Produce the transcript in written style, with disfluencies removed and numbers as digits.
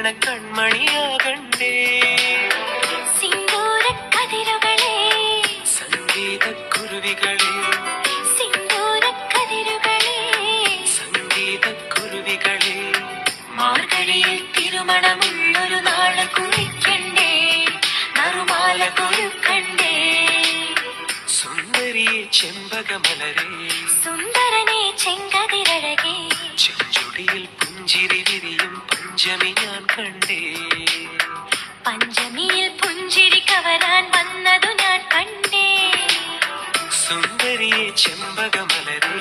മിന്നണ കൺമണിയാകണ്ടേ. സിന്ദൂരക്കതിരുകളെ സംഗീത കുരുവികളെ സിന്ദൂരക്കതിരുകളെ സംഗീത കുരുവികളെ മാർഗഴിയിൽ തിരുമണമുള്ളൊരു നാള് കുറിക്കണ്ടേ, നറുമാല കൊരുക്കണ്ടേ. സുന്ദരിയെ ചെമ്പകമലരെ സുന്ദരനെ ചെങ്കതിരഴകെ ചെഞ്ചുടിയിൽ പുഞ്ചിരി വിരിയും പഞ്ചമി ഞാൻ കണ്ടേ. പഞ്ചമിയിൽ പുഞ്ചിരി കവരാൻ വന്നതു ഞാൻ കണ്ടേ. സുന്ദരിയെ ചെമ്പകമലരെ